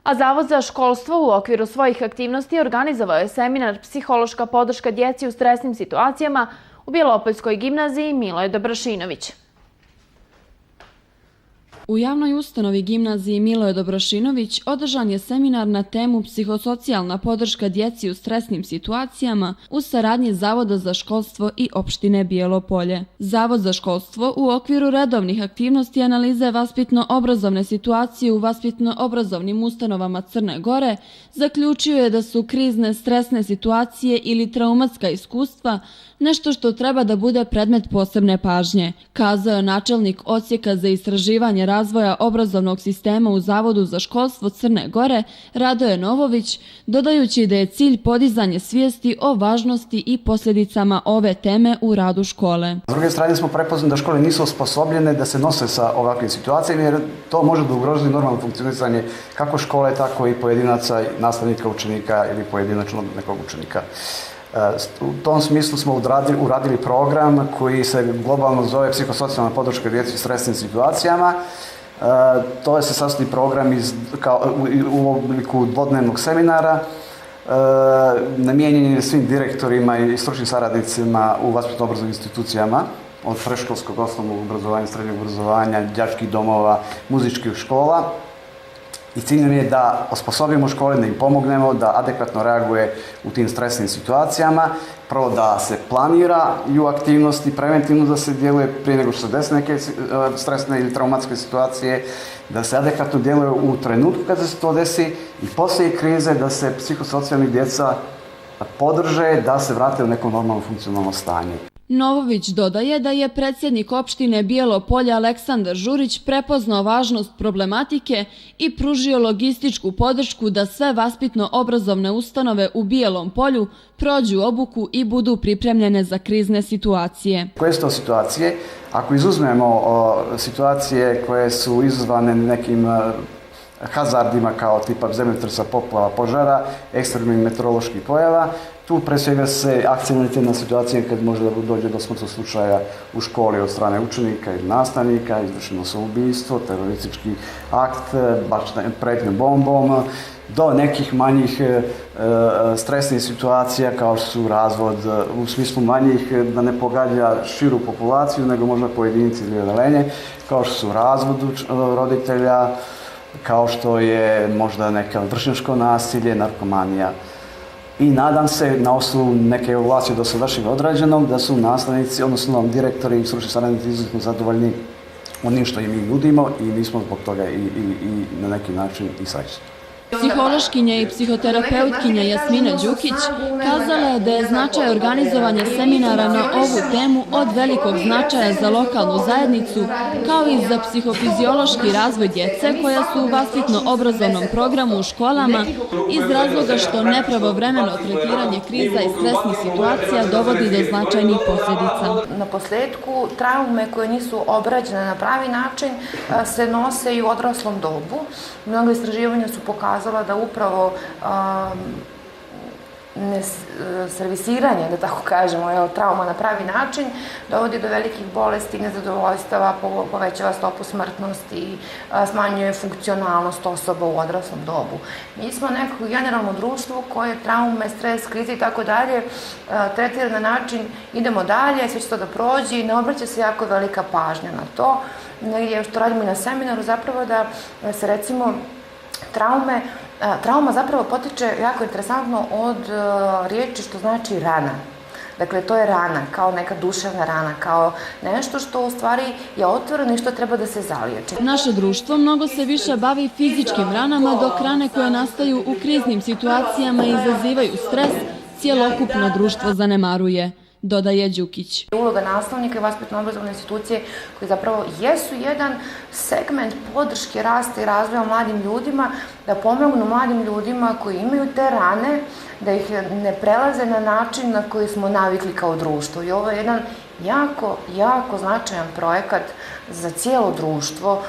A Zavod za školstvo u okviru svojih aktivnosti organizovao je seminar Psihološka podrška djeci u stresnim situacijama u Bjelopoljskoj gimnaziji Miloje Dobrašinović. U javnoj ustanovi gimnaziji Miloje Dobrašinović održan je seminar na temu psihosocijalna podrška djeci u stresnim situacijama u saradnji Zavoda za školstvo i opštine Bjelopolje. Zavod za školstvo u okviru redovnih aktivnosti analize vaspitno-obrazovne situacije u vaspitno-obrazovnim ustanovama Crne Gore zaključio je da su krizne stresne situacije ili traumatska iskustva nešto što treba da bude predmet posebne pažnje, kazao je načelnik Odsjeka za istraživanje razvoja obrazovnog sistema u Zavodu za školstvo Crne Gore, Radoje Novović, dodajući da je cilj podizanje svijesti o važnosti i posljedicama ove teme u radu škole. S druge strane smo prepoznali da škole nisu osposobljene da se nose sa ovakvim situacijama, jer to može da ugrozi normalno funkcionisanje kako škole, tako i pojedinaca, nastavnika, učenika ili pojedinačnog nekog učenika. U tom smislu smo uradili program koji se globalno zove Psihosocijalna podrška djeci u stresnim situacijama. To se sastoji program u obliku dvodnevnog seminara, namijenjen je svim direktorima i stručnim saradnicima u vaspitno-obrazovnim institucijama, od predškolskog, osnovnog obrazovanja, srednjeg obrazovanja, đačkih domova, muzičkih škola. I cilj nam je da osposobimo škole, da im pomognemo, da adekvatno reaguje u tim stresnim situacijama. Prvo da se planiraju aktivnosti, preventivno da se djeluje prije nego što se desi neke stresne ili traumatske situacije, da se adekvatno djeluje u trenutku kada se to desi i poslije krize da se psihosocijalni djeca podrže, da se vrate u neko normalno funkcionalno stanje. Novović dodaje da je predsjednik opštine Bjelopolje Aleksandar Žurić prepoznao važnost problematike i pružio logističku podršku da sve vaspitno-obrazovne ustanove u Bijelom Polju prođu obuku i budu pripremljene za krizne situacije. Koje su to situacije? Ako izuzmemo situacije koje su izazvane nekim hazardima kao tipa zemljotresa, poplava, požara, ekstremnih meteoroloških pojava, tu pre svega se akcentira na situacije kad može da dođe do smrtnog slučaja u školi od strane učenika ili nastavnika, izvršeno samoubistvo, teroristički akt, pretnja bombom, do nekih manjih stresnih situacija kao što su razvod, u smislu manjih da ne pogađa širu populaciju nego možda pojedinci ili odelenje, kao što su razvod roditelja, kao što je možda neka vršnjačko nasilje, narkomanija. I nadam se, na osnovu neke evaluacije dosadašnjeg odrađenog, da su nastavnici, odnosno direktori i stručni saradnici izuzetno zadovoljni onim što im mi nudimo i mi smo zbog toga i na neki način i srećni. Psihološkinja i psihoterapeutkinja Jasmina Đukić kazala je da je značaj organizovanja seminara na ovu temu od velikog značaja za lokalnu zajednicu, kao i za psihofiziološki razvoj djece koja su u vaspitno-obrazovnom programu u školama iz razloga što nepravovremeno tretiranje kriza i stresnih situacija dovodi do značajnih posljedica. Na posljedku, traume koje nisu obrađene na pravi način se nose i u odraslom dobu. Mnogo istraživanja su pokazala da upravo servisiranje, da tako kažemo, trauma na pravi način dovodi do velikih bolesti, nezadovoljstava, povećava stopu smrtnosti, smanjuje funkcionalnost osoba u odraslom dobu. Mi smo neko generalno društvo koje traume, stres, krize i tako dalje tretira na način idemo dalje, sve će to da prođe i ne obraća se jako velika pažnja na to. Negdje što radimo i na seminaru zapravo da se recimo trauma zapravo potiče jako interesantno od riječi što znači rana. Dakle, to je rana, kao neka duševna rana, kao nešto što u stvari je otvoreno i što treba da se zaliječi. Naše društvo mnogo se više bavi fizičkim ranama, dok rane koje nastaju u kriznim situacijama i izazivaju stres, cjelokupno društvo zanemaruje, dodaje Đukić. Uloga nastavnika i vaspitno-obrazovne institucije koji zapravo jesu jedan segment podrške rasta i razvoja mladim ljudima, da pomognu mladim ljudima koji imaju te rane, da ih ne prelaze na način na koji smo navikli kao društvo. I ovo je jedan jako, jako značajan projekat za cijelo društvo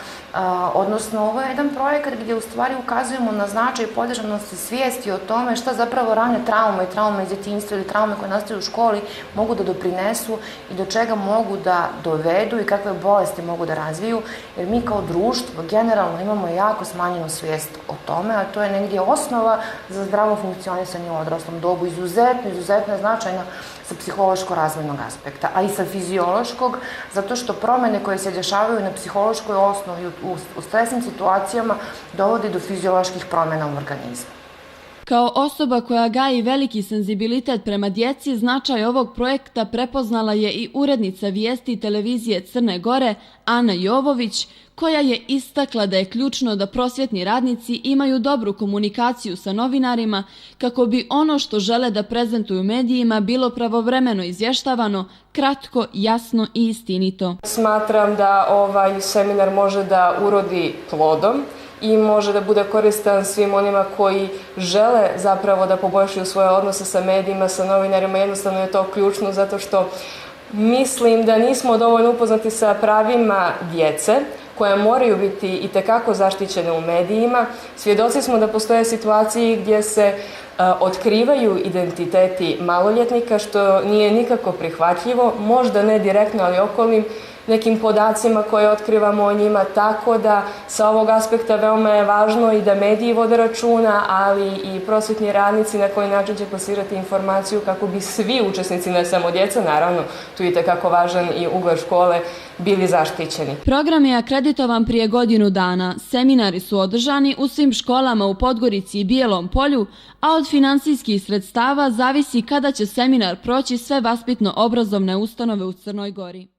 Odnosno, ovo je jedan projekat gdje u stvari ukazujemo na značaj podržanosti svijesti o tome šta zapravo rane traume i traume iz djetinjstva ili traume koje nastaju u školi mogu da doprinesu i do čega mogu da dovedu i kakve bolesti mogu da razviju, jer mi kao društvo generalno imamo jako smanjenu svijest o tome, a to je negdje osnova za zdravo funkcionisanje u odraslom dobu. Izuzetno je značajno sa psihološko-razvojnog aspekta, a i sa fiziološkog, zato što promjene koje se dešavaju na psihološkoj osnovi u stresnim situacijama dovodi do fizioloških promjena u organizmu. Kao osoba koja gaji veliki senzibilitet prema djeci, značaj ovog projekta prepoznala je i urednica vijesti televizije Crne Gore, Ana Jovović, koja je istakla da je ključno da prosvjetni radnici imaju dobru komunikaciju sa novinarima kako bi ono što žele da prezentuju medijima bilo pravovremeno izvještavano, kratko, jasno i istinito. Smatram da ovaj seminar može da urodi plodom i može da bude koristan svim onima koji žele zapravo da poboljšaju svoje odnose sa medijima, sa novinarima. Jednostavno je to ključno zato što mislim da nismo dovoljno upoznati sa pravima djece koje moraju biti itekako zaštićene u medijima. Svjedoci smo da postoje situacije gdje se otkrivaju identiteti maloljetnika, što nije nikako prihvatljivo, možda ne direktno, ali okolnim nekim podacima koje otkrivamo o njima, tako da sa ovog aspekta veoma je važno i da mediji vode računa, ali i prosvjetni radnici na koji način će plasirati informaciju kako bi svi učesnici, ne samo djeca, naravno, tu je itekako važan i ugled škole, bili zaštićeni. Program je akreditovan prije godinu dana. Seminari su održani u svim školama u Podgorici i Bijelom Polju, a od finansijskih sredstava zavisi kada će seminar proći sve vaspitno-obrazovne ustanove u Crnoj Gori.